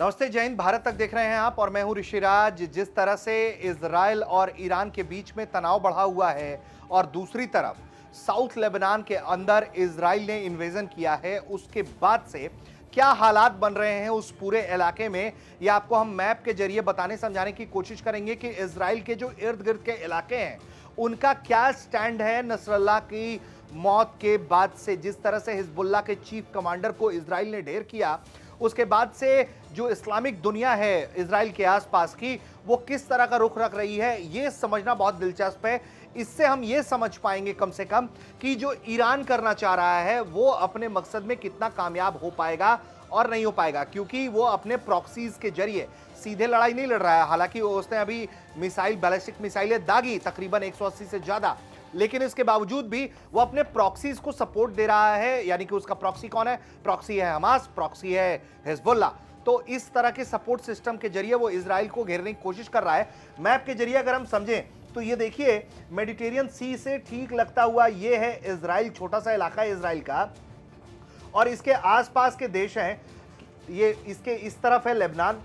नमस्ते, जय हिंद। भारत तक देख रहे हैं आप और मैं हूं ऋषिराज। जिस तरह से इजराइल और ईरान के बीच में तनाव बढ़ा हुआ है और दूसरी तरफ साउथ लेबनान के अंदर इजराइल ने इन्वेजन किया है, उसके बाद से क्या हालात बन रहे हैं उस पूरे इलाके में, ये आपको हम मैप के जरिए बताने समझाने की कोशिश करेंगे कि इजराइल के जो इर्द गिर्द के इलाके हैं उनका क्या स्टैंड है नसरल्लाह की मौत के बाद से। जिस तरह से हिजबुल्लाह के चीफ कमांडर को इजराइल ने ढेर किया, उसके बाद से जो इस्लामिक दुनिया है इजराइल के आसपास की, वो किस तरह का रुख रख रही है, ये समझना बहुत दिलचस्प है। इससे हम ये समझ पाएंगे कम से कम कि जो ईरान करना चाह रहा है वो अपने मकसद में कितना कामयाब हो पाएगा और नहीं हो पाएगा, क्योंकि वो अपने प्रॉक्सीज के जरिए सीधे लड़ाई नहीं लड़ रहा है। हालांकि उसने अभी मिसाइल, बैलिस्टिक मिसाइलें दागी तकरीबन 180 से ज्यादा, लेकिन इसके बावजूद भी वो अपने प्रॉक्सीज को सपोर्ट दे रहा है। यानी कि उसका प्रॉक्सी कौन है? प्रॉक्सी है हमास, प्रॉक्सी है हिजबुल्लाह। तो इस तरह के सपोर्ट सिस्टम के जरिए वो इजराइल को घेरने की कोशिश कर रहा है। मैप के जरिए अगर हम समझें तो ये देखिए, मेडिटेरियन सी से ठीक लगता हुआ ये है इजराइल, छोटा सा इलाका है इजराइल का, और इसके आसपास के देश हैं। ये इसके इस तरफ है लेबनान,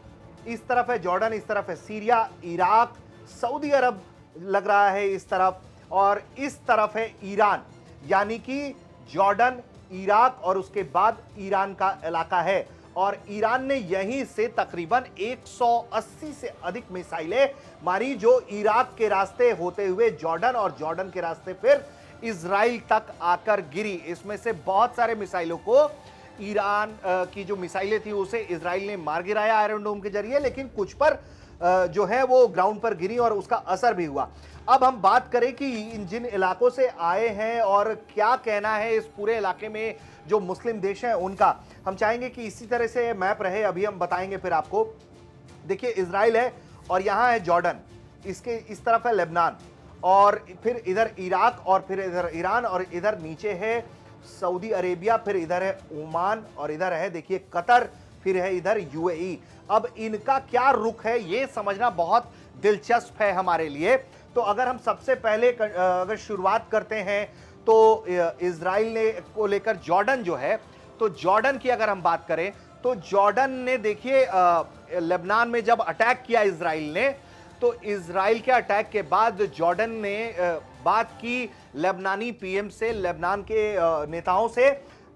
इस तरफ है जॉर्डन, इस तरफ है सीरिया, इराक, सऊदी अरब लग रहा है इस तरफ, और इस तरफ है ईरान। यानी कि जॉर्डन, इराक और उसके बाद ईरान का इलाका है। और ईरान ने यहीं से तकरीबन 180 से अधिक मिसाइलें मारी, जो इराक के रास्ते होते हुए जॉर्डन और जॉर्डन के रास्ते फिर इजराइल तक आकर गिरी। इसमें से बहुत सारे मिसाइलों को ईरान की जो मिसाइलें थी उसे इजराइल ने मार गिराया आयरन डोम के जरिए, लेकिन कुछ पर जो है वो ग्राउंड पर गिरी और उसका असर भी हुआ। अब हम बात करें कि इन जिन इलाकों से आए हैं और क्या कहना है इस पूरे इलाके में जो मुस्लिम देश हैं उनका, हम चाहेंगे कि इसी तरह से मैप रहे, अभी हम बताएंगे फिर आपको। देखिए, इजराइल है और यहाँ है जॉर्डन, इसके इस तरफ है लेबनान, और फिर इधर इराक, और फिर इधर ईरान, और इधर नीचे है सऊदी अरेबिया, फिर इधर है ओमान, और इधर है देखिए कतर, फिर है इधर यूएई। अब इनका क्या रुख है ये समझना बहुत दिलचस्प है हमारे लिए। तो अगर हम सबसे पहले अगर शुरुआत करते हैं तो इजराइल ने को लेकर जॉर्डन जो है, तो जॉर्डन की अगर हम बात करें तो जॉर्डन ने देखिए लेबनान में जब अटैक किया इजराइल ने, तो इजराइल के अटैक के बाद जॉर्डन ने बात की लेबनानी पीएम से, लेबनान के नेताओं से,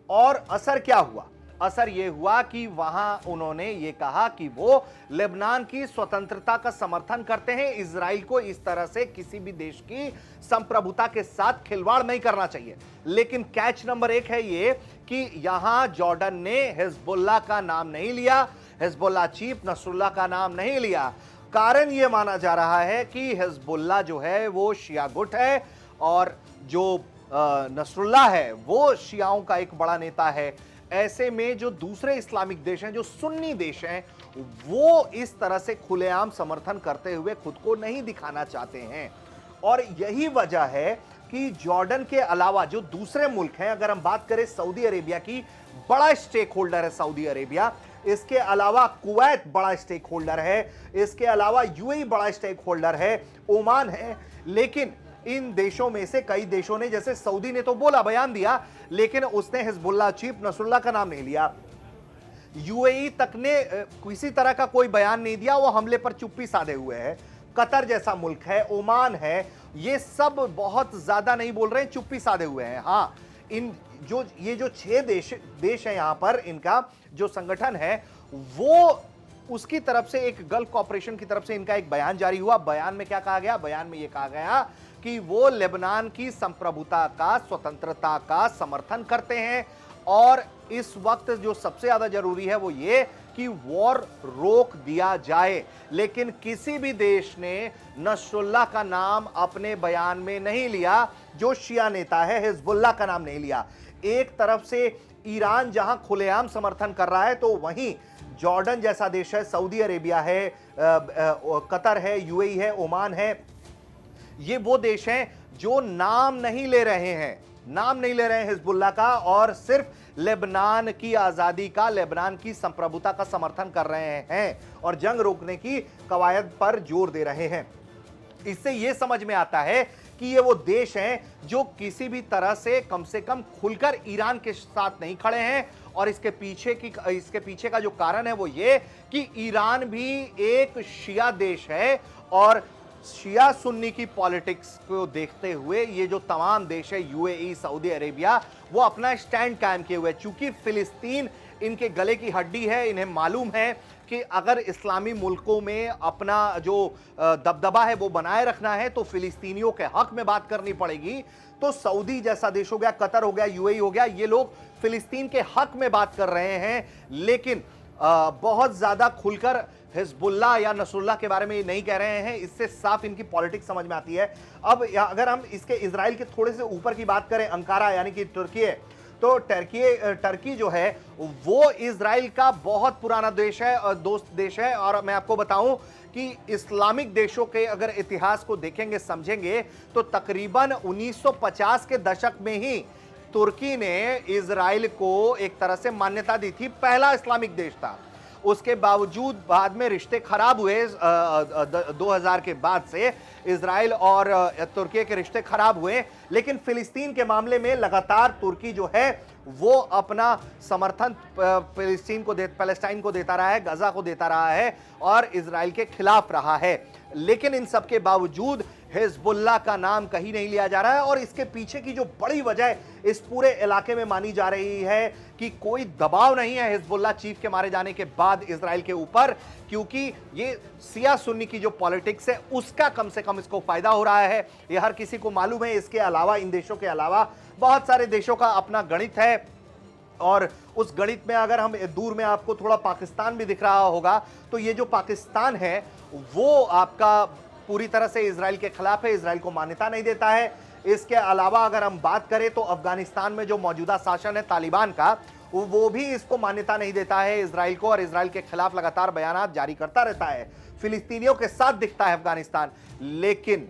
और असर क्या हुआ? असर यह हुआ कि वहां उन्होंने ये कहा कि वो लेबनान की स्वतंत्रता का समर्थन करते हैं। इजराइल को इस तरह से किसी भी देश की संप्रभुता के साथ खिलवाड़ नहीं करना चाहिए। लेकिन कैच नंबर 1 है ये कि यहां जॉर्डन ने हिजबुल्लाह का नाम नहीं लिया, हिजबुल्लाह चीफ नसरुल्लाह का नाम नहीं लिया। कारण यह माना जा रहा है कि हिजबुल्लाह जो है वो शिया गुट है, और जो नसरुल्लाह है वो शियाओं का एक बड़ा नेता है। ऐसे में जो दूसरे इस्लामिक देश हैं, जो सुन्नी देश हैं, वो इस तरह से खुलेआम समर्थन करते हुए खुद को नहीं दिखाना चाहते हैं। और यही वजह है कि जॉर्डन के अलावा जो दूसरे मुल्क हैं, अगर हम बात करें सऊदी अरेबिया की, बड़ा स्टेक होल्डर है सऊदी अरेबिया, इसके अलावा कुवैत बड़ा स्टेक होल्डर है, इसके अलावा यूएई बड़ा स्टेक होल्डर है, ओमान है। लेकिन इन देशों में से कई देशों ने, जैसे सऊदी ने तो बोला, बयान दिया, लेकिन उसने हिजबुल्लाह चीफ नसरुल्लाह का नाम नहीं लिया। यूएई तक ने किसी तरह का कोई बयान नहीं दिया, वो हमले पर चुप्पी साधे हुए है। कतर जैसा मुल्क है, ओमान है, ये सब बहुत ज्यादा नहीं बोल रहे हैं, चुप्पी साधे हुए हैं। हाँ, ये जो 6 देश है यहां पर, इनका जो संगठन है वो, उसकी तरफ से एक गल्फ कॉर्पोरेशन की तरफ से इनका एक बयान जारी हुआ। बयान में क्या कहा गया? बयान में यह कहा गया कि वो लेबनान की संप्रभुता का, स्वतंत्रता का समर्थन करते हैं, और इस वक्त जो सबसे ज्यादा जरूरी है वो ये कि वॉर रोक दिया जाए। लेकिन किसी भी देश ने नसरुल्लाह का नाम अपने बयान में नहीं लिया, जो शिया नेता है हिजबुल्लाह का नाम नहीं लिया। एक तरफ से ईरान जहां खुलेआम समर्थन कर रहा है, तो वहीं जॉर्डन जैसा देश है, सऊदी अरेबिया है, कतर है, यूएई है, ओमान है, ये वो देश हैं जो नाम नहीं ले रहे हैं हिजबुल्लाह का, और सिर्फ लेबनान की आजादी का, लेबनान की संप्रभुता का समर्थन कर रहे हैं और जंग रोकने की कवायद पर जोर दे रहे हैं। इससे यह समझ में आता है कि ये वो देश हैं जो किसी भी तरह से कम खुलकर ईरान के साथ नहीं खड़े हैं। और इसके पीछे का जो कारण है वो ये कि ईरान भी एक शिया देश है और शिया सुन्नी की पॉलिटिक्स को देखते हुए ये जो तमाम देश है, यूएई, सऊदी अरेबिया, वो अपना स्टैंड कायम किए हुए। चूंकि फिलिस्तीन इनके गले की हड्डी है, इन्हें मालूम है कि अगर इस्लामी मुल्कों में अपना जो दबदबा है वो बनाए रखना है तो फिलिस्तीनियों के हक में बात करनी पड़ेगी। तो सऊदी जैसा देश हो गया, कतर हो गया, यूएई हो गया, ये लोग फिलिस्तीन के हक में बात कर रहे हैं, लेकिन बहुत ज्यादा खुलकर हिजबुल्लाह या नसरुल्लाह के बारे में नहीं कह रहे हैं। इससे साफ इनकी पॉलिटिक्स समझ में आती है। अब अगर हम इसके इजराइल के थोड़े से ऊपर की बात करें, अंकारा यानी कि तुर्की है, तो टर्की जो है वो इजराइल का बहुत पुराना देश है और दोस्त देश है। और मैं आपको बताऊं कि इस्लामिक देशों के अगर इतिहास को देखेंगे, समझेंगे, तो तकरीबन 1950 के दशक में ही तुर्की ने इजराइल को एक तरह से मान्यता दी थी, पहला इस्लामिक देश था। उसके बावजूद बाद में रिश्ते खराब हुए। 2000 के बाद से इजराइल और तुर्की के रिश्ते खराब हुए, लेकिन फिलिस्तीन के मामले में लगातार तुर्की जो है वो अपना समर्थन पैलेस्टाइन को देता रहा है, गजा को देता रहा है और इजराइल के खिलाफ रहा है। लेकिन इन सब के बावजूद हिजबुल्लाह का नाम कहीं नहीं लिया जा रहा है। और इसके पीछे की जो बड़ी वजह इस पूरे इलाके में मानी जा रही है कि कोई दबाव नहीं है हिजबुल्लाह चीफ के मारे जाने के बाद इजराइल के ऊपर, क्योंकि ये शिया सुन्नी की जो पॉलिटिक्स है उसका कम से कम इसको फायदा हो रहा है। ये हर किसी को मालूम है। इसके अलावा, इन देशों के अलावा बहुत सारे देशों का अपना गणित है और उस गणित में अगर हम दूर में आपको थोड़ा पाकिस्तान भी दिख रहा होगा, तो ये जो पाकिस्तान है वो आपका पूरी तरह से इजराइल के खिलाफ है, इजराइल को मान्यता नहीं देता है। इसके अलावा अगर हम बात करें तो अफगानिस्तान में जो मौजूदा शासन है तालिबान का, वो भी इसको मान्यता नहीं देता है इजराइल को और इजराइल के खिलाफ लगातार बयान जारी करता रहता है। फिलिस्तीनियों के साथ दिखता है अफगानिस्तान, लेकिन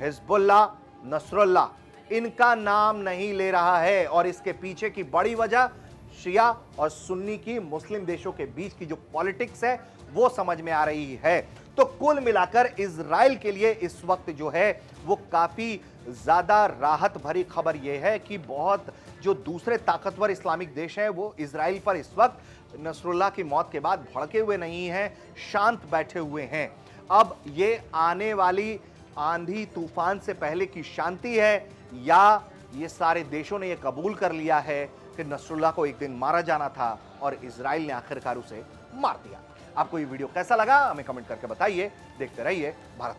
हिजबुल्लाह, नसरुल्लाह इनका नाम नहीं ले रहा है। और इसके पीछे की बड़ी वजह शिया और सुन्नी की मुस्लिम देशों के बीच की जो पॉलिटिक्स है वो समझ में आ रही है। तो कुल मिलाकर इजराइल के लिए इस वक्त जो है वो काफी ज्यादा राहत भरी खबर यह है कि बहुत जो दूसरे ताकतवर इस्लामिक देश हैं वो इजराइल पर इस वक्त नसरुल्लाह की मौत के बाद भड़के हुए नहीं हैं, शांत बैठे हुए हैं। अब ये आने वाली आंधी तूफान से पहले की शांति है या ये सारे देशों ने ये कबूल कर लिया है कि नसरुल्लाह को एक दिन मारा जाना था और इजराइल ने आखिरकार उसे मार दिया। आपको ये वीडियो कैसा लगा हमें कमेंट करके बताइए। देखते रहिए भारत।